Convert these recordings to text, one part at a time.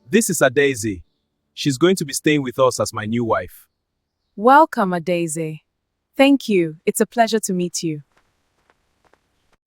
This is Adaeze. She's going to be staying with us as my new wife. Welcome, Adaeze. Thank you. It's a pleasure to meet you.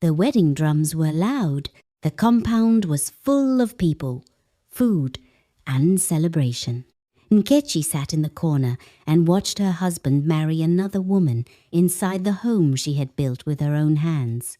The wedding drums were loud. The compound was full of people, food, and celebration. Nkechi sat in the corner and watched her husband marry another woman inside the home she had built with her own hands.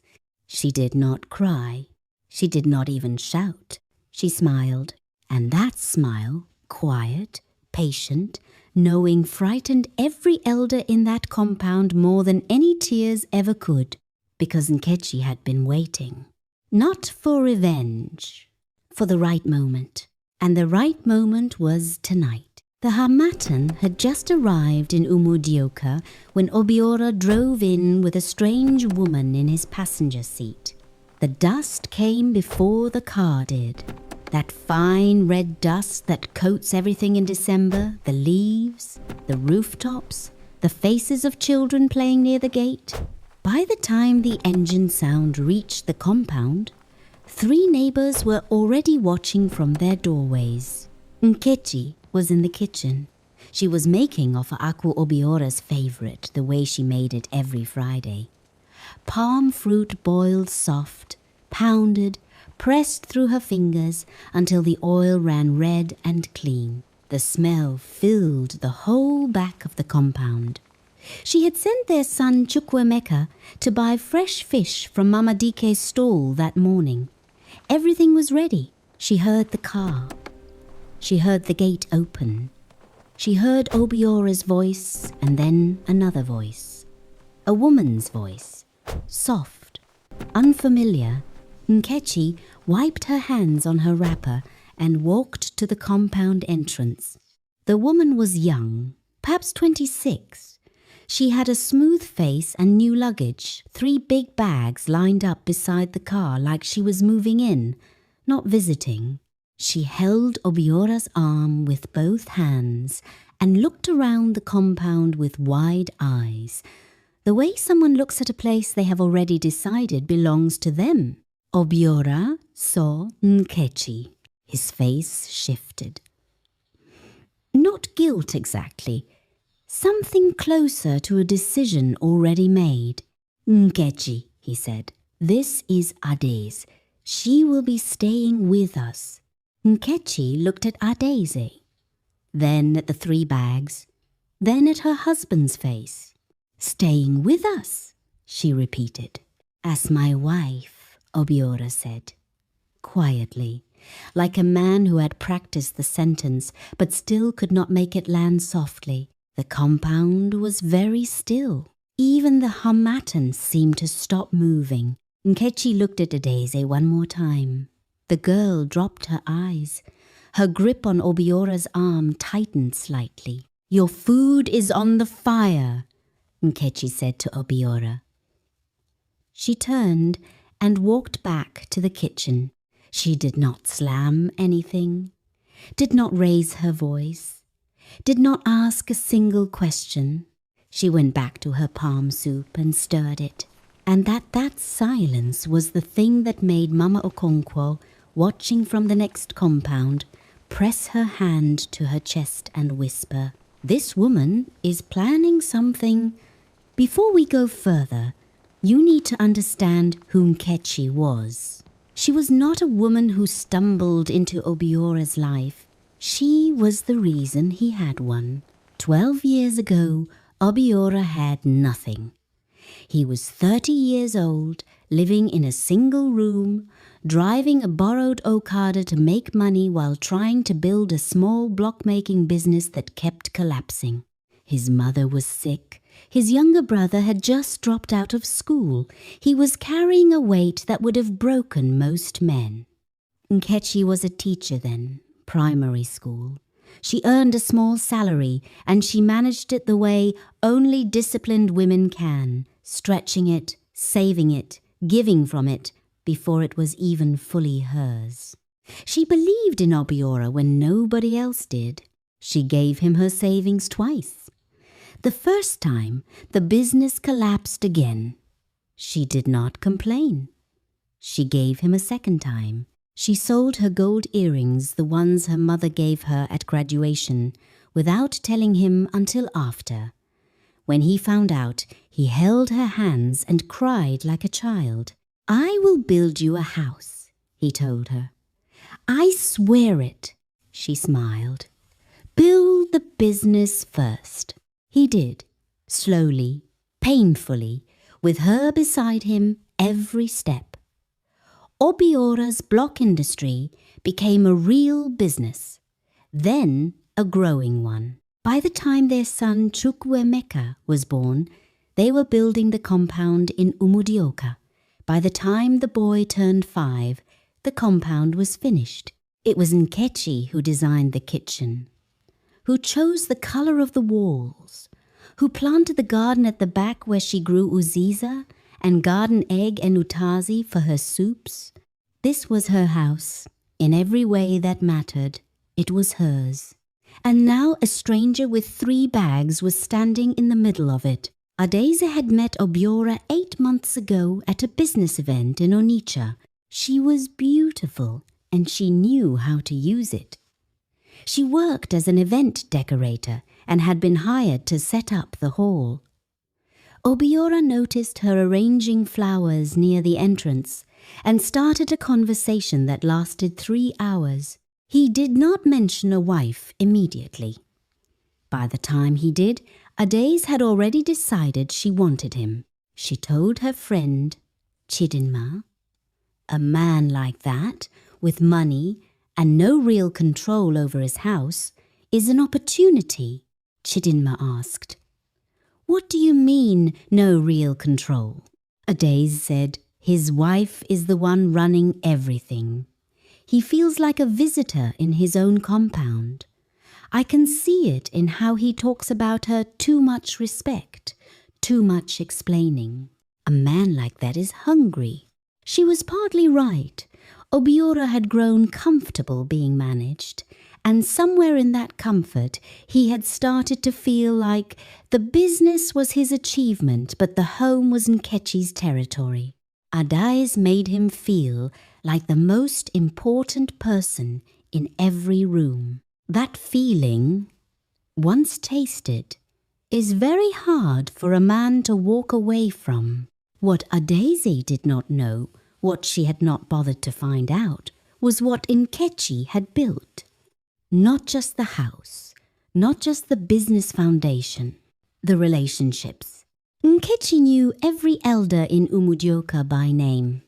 She did not cry. She did not even shout. She smiled, and that smile, quiet, patient, knowing, frightened every elder in that compound more than any tears ever could, because Nkechi had been waiting. Not for revenge, for the right moment. And the right moment was tonight. The Harmattan had just arrived in Umudioka when Obiora drove in with a strange woman in his passenger seat. The dust came before the car did. That fine red dust that coats everything in December, the leaves, the rooftops, the faces of children playing near the gate. By the time the engine sound reached the compound, 3 neighbors were already watching from their doorways. Nkechi was in the kitchen. She was making of Aku Obiora's favorite, the way she made it every Friday. Palm fruit boiled soft, pounded, pressed through her fingers until the oil ran red and clean. The smell filled the whole back of the compound. She had sent their son Chukwuemeka to buy fresh fish from Mama Dike's stall that morning. Everything was ready. She heard the car. She heard the gate open. She heard Obiora's voice and then another voice. A woman's voice. Soft, unfamiliar. Nkechi wiped her hands on her wrapper and walked to the compound entrance. The woman was young, perhaps 26. She had a smooth face and new luggage, 3 big bags lined up beside the car like she was moving in, not visiting. She held Obiora's arm with both hands and looked around the compound with wide eyes, the way someone looks at a place they have already decided belongs to them. Obiora saw Nkechi. His face shifted. Not guilt exactly. Something closer to a decision already made. Nkechi, he said, this is Adaeze. She will be staying with us. Nkechi looked at Adaeze, then at the 3 bags, then at her husband's face. Staying with us, she repeated. As my wife, Obiora said, quietly, like a man who had practiced the sentence but still could not make it land softly. The compound was very still. Even the Harmattan seemed to stop moving. Nkechi looked at Adaeze one more time. The girl dropped her eyes. Her grip on Obiora's arm tightened slightly. Your food is on the fire, Nkechi said to Obiora. She turned and walked back to the kitchen. She did not slam anything, did not raise her voice, did not ask a single question. She went back to her palm soup and stirred it. And that silence was the thing that made Mama Okonkwo, watching from the next compound, press her hand to her chest and whisper, this woman is planning something. Before we go further, you need to understand who Nkechi was. She was not a woman who stumbled into Obiora's life. She was the reason he had one. 12 years ago, Obiora had nothing. He was 30 years old, living in a single room, driving a borrowed Okada to make money while trying to build a small block-making business that kept collapsing. His mother was sick. His younger brother had just dropped out of school. He was carrying a weight that would have broken most men. Nkechi was a teacher then, primary school. She earned a small salary, and she managed it the way only disciplined women can, stretching it, saving it, giving from it, before it was even fully hers. She believed in Obiora when nobody else did. She gave him her savings twice. The first time, the business collapsed again. She did not complain. She gave him a second time. She sold her gold earrings, the ones her mother gave her at graduation, without telling him until after. When he found out, he held her hands and cried like a child. "I will build you a house," he told her. "I swear it," she smiled. "Build the business first." He did, slowly, painfully, with her beside him every step. Obiora's block industry became a real business, then a growing one. By the time their son Chukwuemeka was born, they were building the compound in Umudioka. By the time the boy turned 5, the compound was finished. It was Nkechi who designed the kitchen, who chose the color of the walls, who planted the garden at the back where she grew uziza and garden egg and utazi for her soups. This was her house. In every way that mattered, it was hers. And now a stranger with 3 bags was standing in the middle of it. Adeze had met Obiora 8 months ago at a business event in Onitsha. She was beautiful, and she knew how to use it. She worked as an event decorator and had been hired to set up the hall. Obiora noticed her arranging flowers near the entrance and started a conversation that lasted 3 hours. He did not mention a wife immediately. By the time he did, Adeze had already decided she wanted him. She told her friend, Chidinma, "A man like that, with money and no real control over his house, is an opportunity." Chidinma asked, "What do you mean, no real control?" Adeze said, "His wife is the one running everything. He feels like a visitor in his own compound. I can see it in how he talks about her, too much respect, too much explaining. A man like that is hungry." She was partly right. Obiora had grown comfortable being managed, and somewhere in that comfort he had started to feel like the business was his achievement, but the home was Nkechi's territory. Adeze made him feel like the most important person in every room. That feeling, once tasted, is very hard for a man to walk away from. What Adeze did not know, what she had not bothered to find out, was what Nkechi had built. Not just the house, not just the business foundation, the relationships. Nkechi knew every elder in Umudioka by name.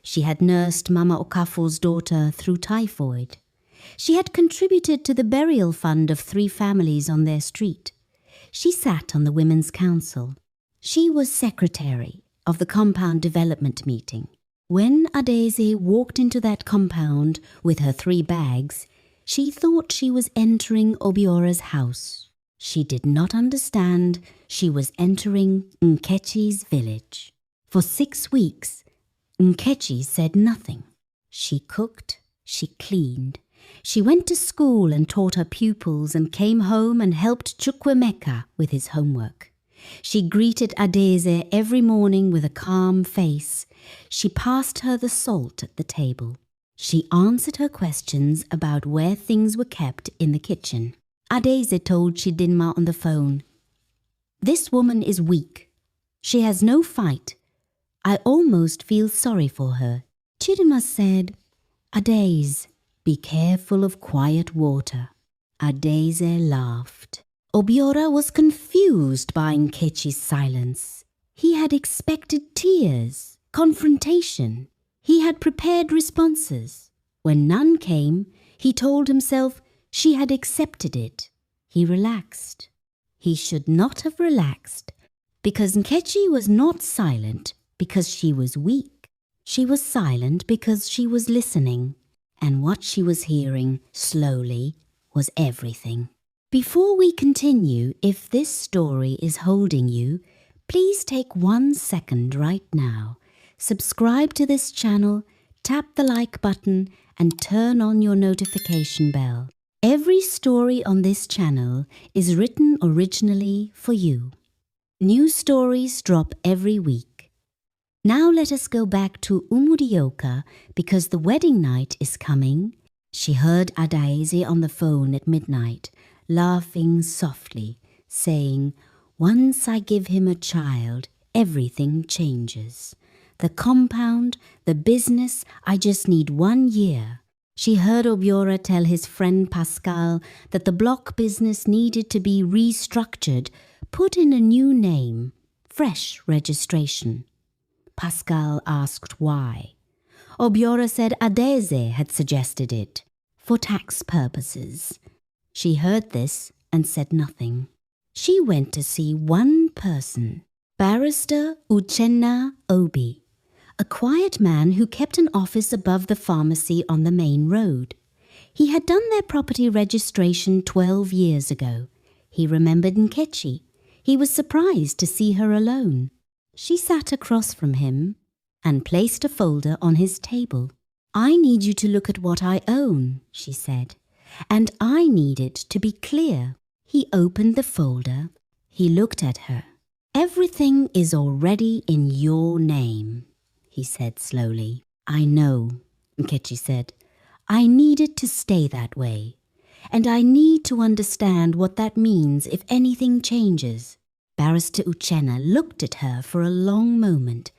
She had nursed Mama Okafor's daughter through typhoid. She had contributed to the burial fund of 3 families on their street. She sat on the Women's Council. She was secretary of the compound development meeting. When Adeze walked into that compound with her 3 bags, she thought she was entering Obiora's house. She did not understand she was entering Nkechi's village. For 6 weeks, Nkechi said nothing. She cooked, she cleaned. She went to school and taught her pupils and came home and helped Chukwuemeka with his homework. She greeted Adeze every morning with a calm face. She passed her the salt at the table. She answered her questions about where things were kept in the kitchen. Adeze told Chidinma on the phone, "This woman is weak. She has no fight. I almost feel sorry for her." Chidinma said, "Adeze, be careful of quiet water." Adeze laughed. Obiora was confused by Nkechi's silence. He had expected tears, confrontation. He had prepared responses. When none came, he told himself she had accepted it. He relaxed. He should not have relaxed, because Nkechi was not silent because she was weak. She was silent because she was listening, and what she was hearing, slowly, was everything. Before we continue, if this story is holding you, please take 1 second right now. Subscribe to this channel, tap the like button, and turn on your notification bell. Every story on this channel is written originally for you. New stories drop every week. Now let us go back to Umudioka because the wedding night is coming. She heard Adaeze on the phone at midnight, laughing softly, saying, "Once I give him a child, everything changes. The compound, the business, I just need 1 year." She heard Obiora tell his friend Pascal that the block business needed to be restructured, put in a new name, fresh registration. Pascal asked why. Obiora said Adaeze had suggested it, for tax purposes. She heard this and said nothing. She went to see one person, Barrister Uchenna Obi, a quiet man who kept an office above the pharmacy on the main road. He had done their property registration 12 years ago. He remembered Nkechi. He was surprised to see her alone. She sat across from him and placed a folder on his table. "I need you to look at what I own," she said, "and I need it to be clear." He opened the folder. He looked at her. "Everything is already in your name," he said slowly. "I know," Nkechi said. "I need it to stay that way. And I need to understand what that means if anything changes." Barrister Uchenna looked at her for a long moment.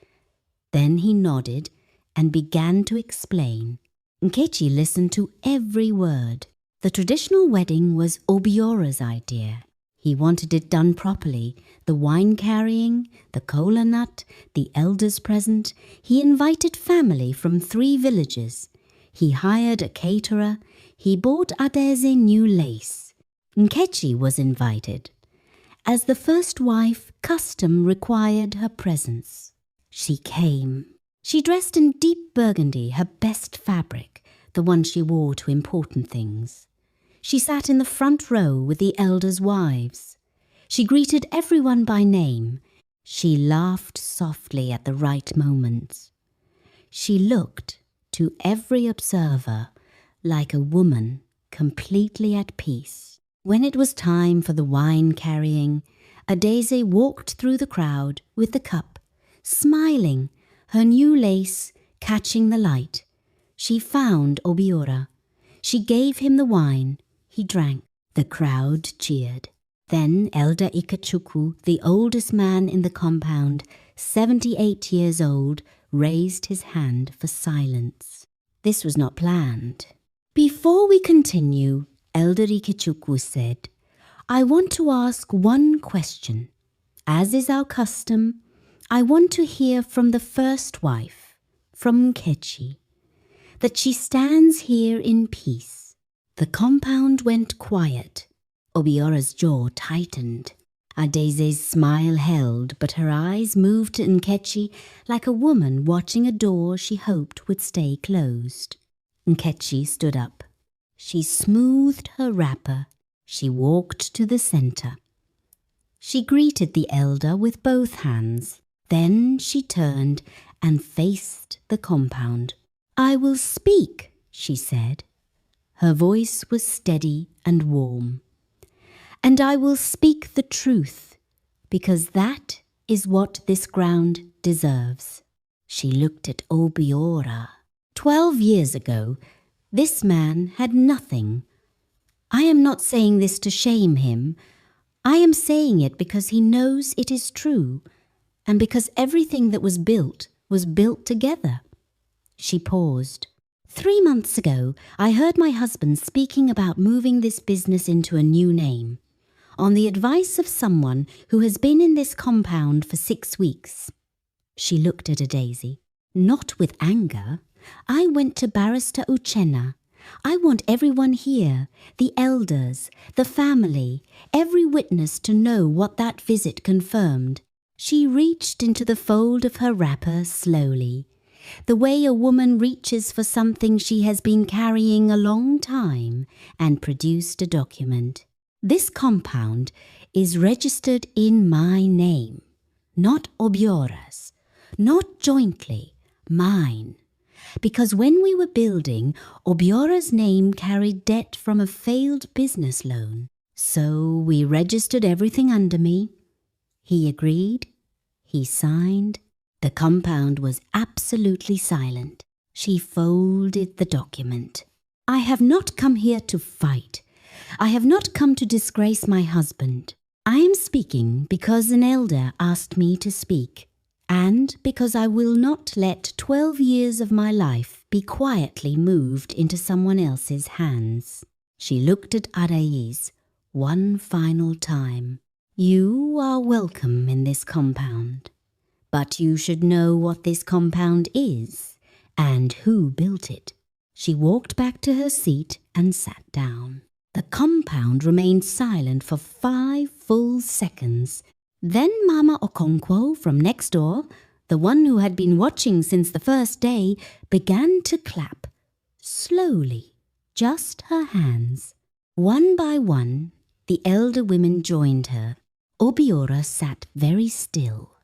Then he nodded and began to explain. Nkechi listened to every word. The traditional wedding was Obiora's idea. He wanted it done properly. The wine carrying, the kola nut, the elders present. He invited family from 3 villages. He hired a caterer. He bought Adaeze new lace. Nkechi was invited. As the first wife, custom required her presence. She came. She dressed in deep burgundy, her best fabric, the one she wore to important things. She sat in the front row with the elders' wives. She greeted everyone by name. She laughed softly at the right moments. She looked, to every observer, like a woman completely at peace. When it was time for the wine carrying, Adaeze walked through the crowd with the cup, smiling, her new lace catching the light. She found Obiora. She gave him the wine. He drank. The crowd cheered. Then Elder Ikechukwu, the oldest man in the compound, 78 years old, raised his hand for silence. This was not planned. "Before we continue," Elder Ikechukwu said, "I want to ask one question. As is our custom, I want to hear from the first wife, from Nkechi, that she stands here in peace." The compound went quiet. Obiora's jaw tightened. Adeze's smile held, but her eyes moved to Nkechi like a woman watching a door she hoped would stay closed. Nkechi stood up. She smoothed her wrapper. She walked to the center. She greeted the elder with both hands. Then she turned and faced the compound. "I will speak," she said. Her voice was steady and warm. "And I will speak the truth, because that is what this ground deserves." She looked at Obiora. 12 years ago, this man had nothing. I am not saying this to shame him. I am saying it because he knows it is true, and because everything that was built together. She paused. 3 months ago, I heard my husband speaking about moving this business into a new name, on the advice of someone who has been in this compound for 6 weeks. She looked at Adaeze. Not with anger. I went to Barrister Uchenna. I want everyone here, the elders, the family, every witness to know what that visit confirmed. She reached into the fold of her wrapper slowly, the way a woman reaches for something she has been carrying a long time, and produced a document. This compound is registered in my name, not Obiora's, not jointly, mine. Because when we were building, Obiora's name carried debt from a failed business loan. So we registered everything under me. He agreed. He signed. The compound was absolutely silent. She folded the document. I have not come here to fight. I have not come to disgrace my husband. I am speaking because an elder asked me to speak, and because I will not let 12 years of my life be quietly moved into someone else's hands. She looked at Arais one final time. You are welcome in this compound, but you should know what this compound is and who built it. She walked back to her seat and sat down. The compound remained silent for 5 full seconds. Then Mama Okonkwo from next door, the one who had been watching since the first day, began to clap. Slowly, just her hands. One by one, the elder women joined her. Obiora sat very still,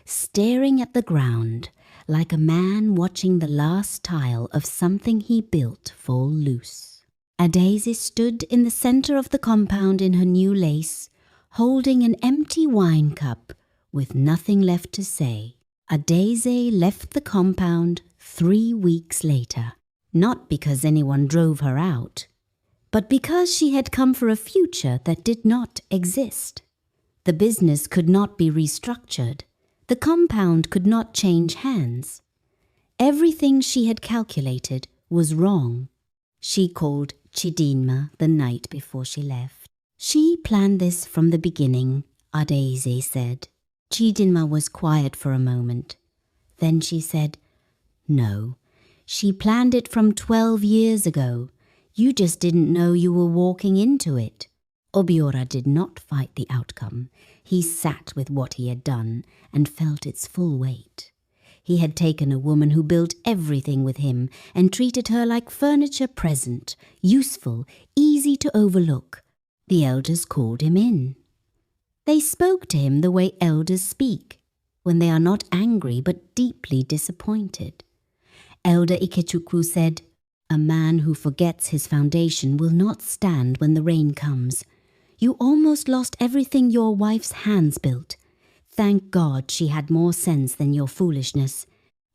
staring at the ground like a man watching the last tile of something he built fall loose. Adaise stood in the center of the compound in her new lace, holding an empty wine cup with nothing left to say. Adaise left the compound 3 weeks later, not because anyone drove her out, but because she had come for a future that did not exist. The business could not be restructured. The compound could not change hands. Everything she had calculated was wrong. She called Chidinma the night before she left. She planned this from the beginning, Adaise said. Chidinma was quiet for a moment. Then she said, No, she planned it from 12 years ago. You just didn't know you were walking into it. Obiora did not fight the outcome. He sat with what he had done and felt its full weight. He had taken a woman who built everything with him and treated her like furniture present, useful, easy to overlook. The elders called him in. They spoke to him the way elders speak, when they are not angry but deeply disappointed. Elder Ikechukwu said, A man who forgets his foundation will not stand when the rain comes. You almost lost everything your wife's hands built. Thank God she had more sense than your foolishness.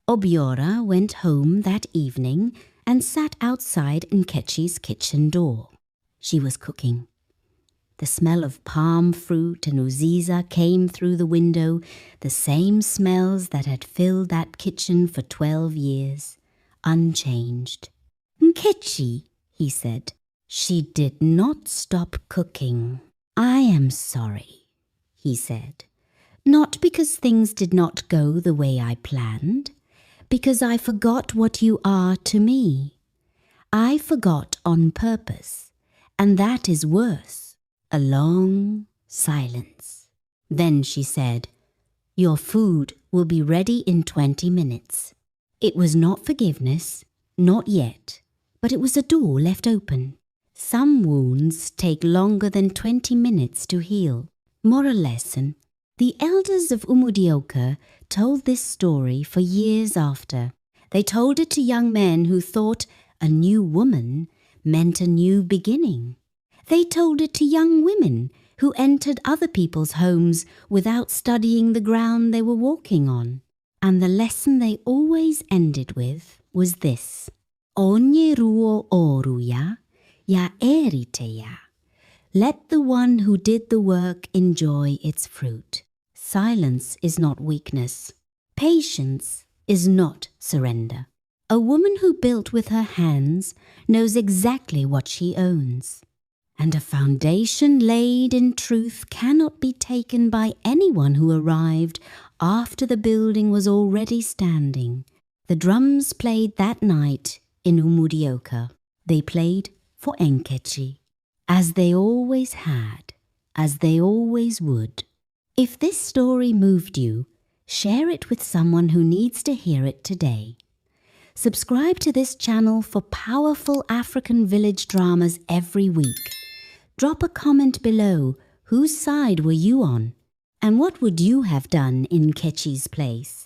Obiora went home that evening and sat outside Nkechi's kitchen door. She was cooking. The smell of palm fruit and uziza came through the window, the same smells that had filled that kitchen for 12 years, unchanged. Nkechi, he said. She did not stop cooking. I am sorry, he said. Not because things did not go the way I planned, because I forgot what you are to me. I forgot on purpose, and that is worse. A long silence. Then she said, Your food will be ready in 20 minutes. It was not forgiveness, not yet, but it was a door left open. Some wounds take longer than 20 minutes to heal. Moral lesson. The elders of Umudioka told this story for years after. They told it to young men who thought a new woman meant a new beginning. They told it to young women who entered other people's homes without studying the ground they were walking on. And the lesson they always ended with was this. Onye ruo oruya. Ya eriteya. Let the one who did the work enjoy its fruit. Silence is not weakness. Patience is not surrender. A woman who built with her hands knows exactly what she owns. And a foundation laid in truth cannot be taken by anyone who arrived after the building was already standing. The drums played that night in Umudioka. They played for Nkechi, as they always had, as they always would. If this story moved you, share it with someone who needs to hear it today. Subscribe to this channel for powerful African village dramas every week. Drop a comment below. Whose side were you on? And what would you have done in Nkechi's place?